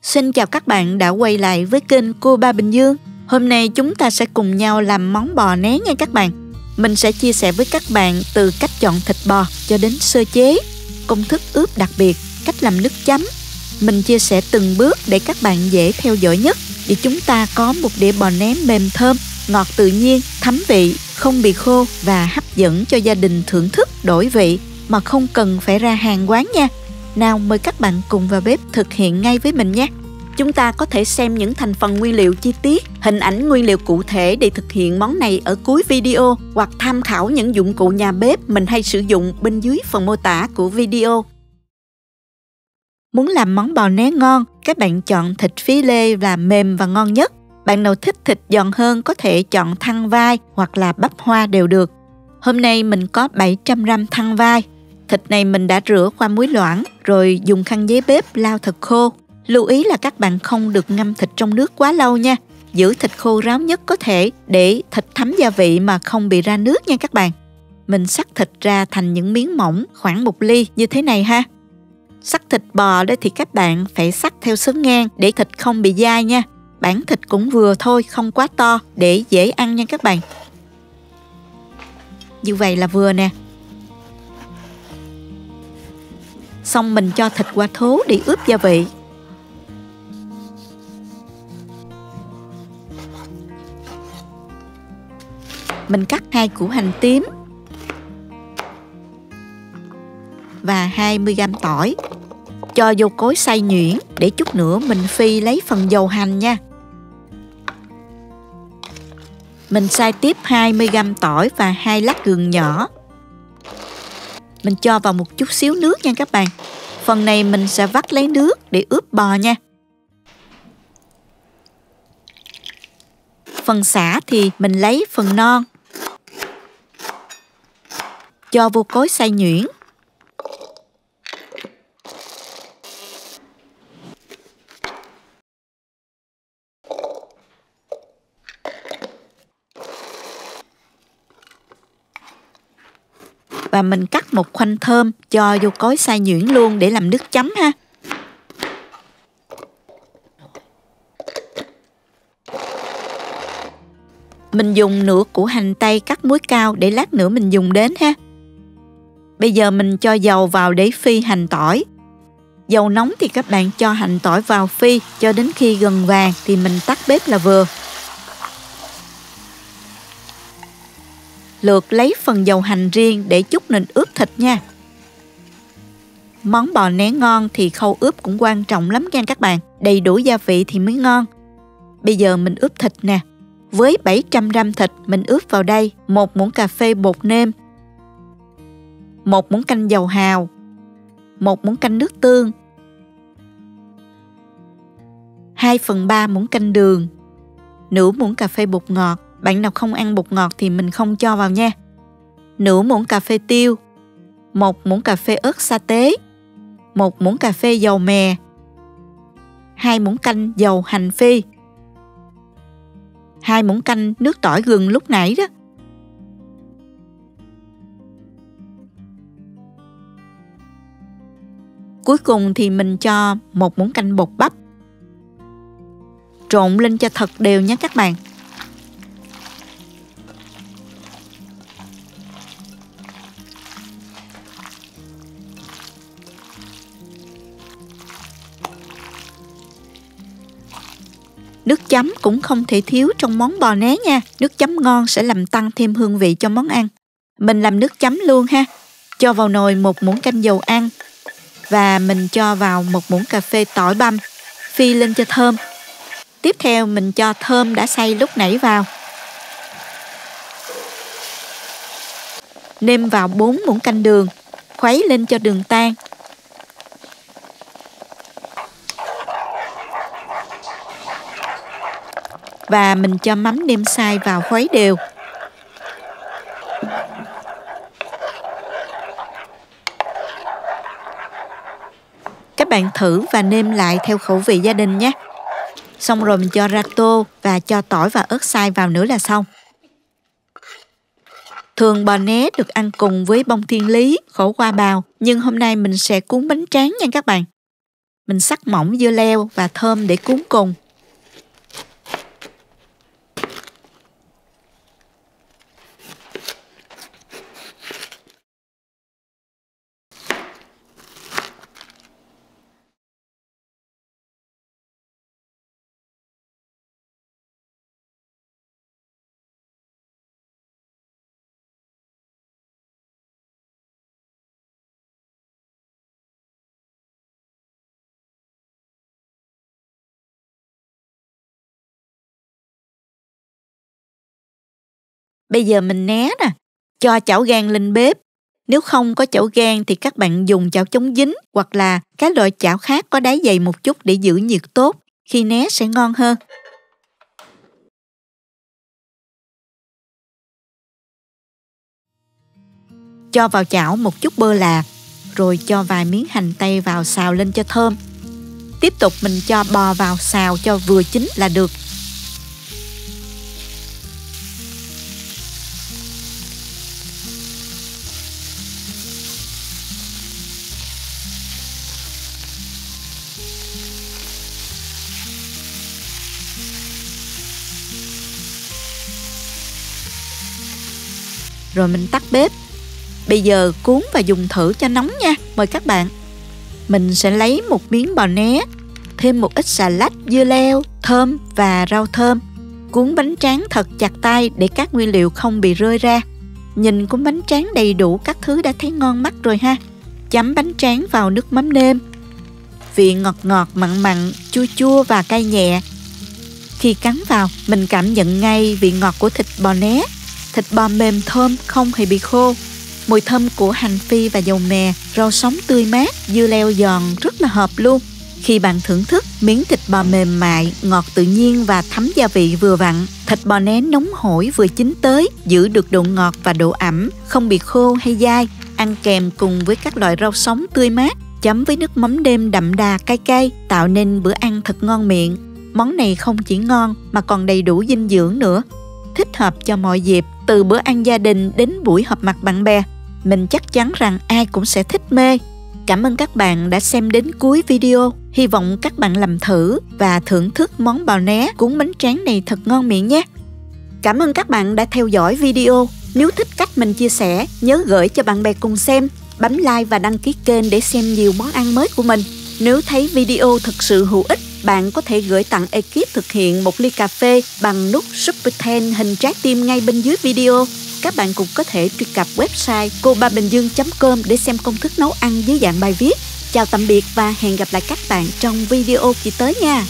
Xin chào các bạn đã quay lại với kênh Cô Ba Bình Dương. Hôm nay chúng ta sẽ cùng nhau làm món bò né nha các bạn. Mình sẽ chia sẻ với các bạn từ cách chọn thịt bò cho đến sơ chế, công thức ướp đặc biệt, cách làm nước chấm. Mình chia sẻ từng bước để các bạn dễ theo dõi nhất, để chúng ta có một đĩa bò né mềm thơm, ngọt tự nhiên, thấm vị, không bị khô và hấp dẫn cho gia đình thưởng thức đổi vị mà không cần phải ra hàng quán nha. Nào mời các bạn cùng vào bếp thực hiện ngay với mình nhé. Chúng ta có thể xem những thành phần nguyên liệu chi tiết, hình ảnh nguyên liệu cụ thể để thực hiện món này ở cuối video, hoặc tham khảo những dụng cụ nhà bếp mình hay sử dụng bên dưới phần mô tả của video. Muốn làm món bò né ngon, các bạn chọn thịt phí lê là mềm và ngon nhất. Bạn nào thích thịt giòn hơn có thể chọn thăn vai hoặc là bắp hoa đều được. Hôm nay mình có 700g thăn vai. Thịt này mình đã rửa qua muối loãng rồi dùng khăn giấy bếp lau thật khô. Lưu ý là các bạn không được ngâm thịt trong nước quá lâu nha. Giữ thịt khô ráo nhất có thể để thịt thấm gia vị mà không bị ra nước nha các bạn. Mình xắt thịt ra thành những miếng mỏng khoảng 1 ly như thế này ha. Xắt thịt bò đó thì các bạn phải xắt theo xới ngang để thịt không bị dai nha. Bản thịt cũng vừa thôi, không quá to để dễ ăn nha các bạn. Như vậy là vừa nè. Xong mình cho thịt qua thố để ướp gia vị. Mình cắt 2 củ hành tím và 20g tỏi. Cho vô cối xay nhuyễn để chút nữa mình phi lấy phần dầu hành nha. Mình xay tiếp 20g tỏi và 2 lát gừng nhỏ. Mình cho vào một chút xíu nước nha các bạn. Phần này mình sẽ vắt lấy nước để ướp bò nha. Phần sả thì mình lấy phần non. Cho vô cối xay nhuyễn. Và mình cắt một khoanh thơm cho vô cối xay nhuyễn luôn để làm nước chấm ha. Mình dùng nửa củ hành tây cắt múi cao để lát nữa mình dùng đến ha. Bây giờ mình cho dầu vào để phi hành tỏi. Dầu nóng thì các bạn cho hành tỏi vào phi cho đến khi gần vàng thì mình tắt bếp là vừa. Lượt lấy phần dầu hành riêng để chút mình ướp thịt nha. Món bò né ngon thì khâu ướp cũng quan trọng lắm nha các bạn. Đầy đủ gia vị thì mới ngon. Bây giờ mình ướp thịt nè. Với 700g thịt mình ướp vào đây 1 muỗng cà phê bột nêm, 1 muỗng canh dầu hào, 1 muỗng canh nước tương, 2/3 muỗng canh đường, nửa muỗng cà phê bột ngọt. Bạn nào không ăn bột ngọt thì mình không cho vào nha. Nửa muỗng cà phê tiêu, 1 muỗng cà phê ớt sa tế, 1 muỗng cà phê dầu mè, 2 muỗng canh dầu hành phi, 2 muỗng canh nước tỏi gừng lúc nãy đó. Cuối cùng thì mình cho 1 muỗng canh bột bắp. Trộn lên cho thật đều nhé các bạn. Nước chấm cũng không thể thiếu trong món bò né nha. Nước chấm ngon sẽ làm tăng thêm hương vị cho món ăn. Mình làm nước chấm luôn ha. Cho vào nồi 1 muỗng canh dầu ăn. Và mình cho vào 1 muỗng cà phê tỏi băm. Phi lên cho thơm. Tiếp theo mình cho thơm đã xay lúc nãy vào. Nêm vào 4 muỗng canh đường. Khuấy lên cho đường tan. Và mình cho mắm nêm xay vào khuấy đều. Các bạn thử và nêm lại theo khẩu vị gia đình nhé. Xong rồi mình cho ra tô và cho tỏi và ớt xay vào nữa là xong. Thường bò né được ăn cùng với bông thiên lý, khổ qua bào, nhưng hôm nay mình sẽ cuốn bánh tráng nha các bạn. Mình xắt mỏng dưa leo và thơm để cuốn cùng. Bây giờ mình né nè, cho chảo gang lên bếp. Nếu không có chảo gang thì các bạn dùng chảo chống dính hoặc là các loại chảo khác có đáy dày một chút để giữ nhiệt tốt. Khi né sẽ ngon hơn. Cho vào chảo một chút bơ lạc, rồi cho vài miếng hành tây vào xào lên cho thơm. Tiếp tục mình cho bò vào xào cho vừa chín là được. Rồi mình tắt bếp. Bây giờ cuốn và dùng thử cho nóng nha. Mời các bạn. Mình sẽ lấy một miếng bò né, thêm một ít xà lách, dưa leo, thơm và rau thơm. Cuốn bánh tráng thật chặt tay để các nguyên liệu không bị rơi ra. Nhìn cuốn bánh tráng đầy đủ các thứ đã thấy ngon mắt rồi ha. Chấm bánh tráng vào nước mắm nêm. Vị ngọt ngọt, mặn mặn, chua chua và cay nhẹ. Khi cắn vào, mình cảm nhận ngay vị ngọt của thịt bò né. Thịt bò mềm thơm, không hề bị khô. Mùi thơm của hành phi và dầu mè, rau sống tươi mát, dưa leo giòn rất là hợp luôn. Khi bạn thưởng thức, miếng thịt bò mềm mại, ngọt tự nhiên và thấm gia vị vừa vặn. Thịt bò né nóng hổi vừa chín tới, giữ được độ ngọt và độ ẩm, không bị khô hay dai. Ăn kèm cùng với các loại rau sống tươi mát, chấm với nước mắm nêm đậm đà cay cay, tạo nên bữa ăn thật ngon miệng. Món này không chỉ ngon mà còn đầy đủ dinh dưỡng nữa. Thích hợp cho mọi dịp, từ bữa ăn gia đình đến buổi họp mặt bạn bè. Mình chắc chắn rằng ai cũng sẽ thích mê. Cảm ơn các bạn đã xem đến cuối video. Hy vọng các bạn làm thử và thưởng thức món bò né cuốn bánh tráng này thật ngon miệng nhé. Cảm ơn các bạn đã theo dõi video. Nếu thích cách mình chia sẻ, nhớ gửi cho bạn bè cùng xem. Bấm like và đăng ký kênh để xem nhiều món ăn mới của mình. Nếu thấy video thực sự hữu ích, bạn có thể gửi tặng ekip thực hiện một ly cà phê bằng nút Super Thanks hình trái tim ngay bên dưới video. Các bạn cũng có thể truy cập website cobabình-dương.com để xem công thức nấu ăn dưới dạng bài viết. Chào tạm biệt và hẹn gặp lại các bạn trong video kỳ tới nha.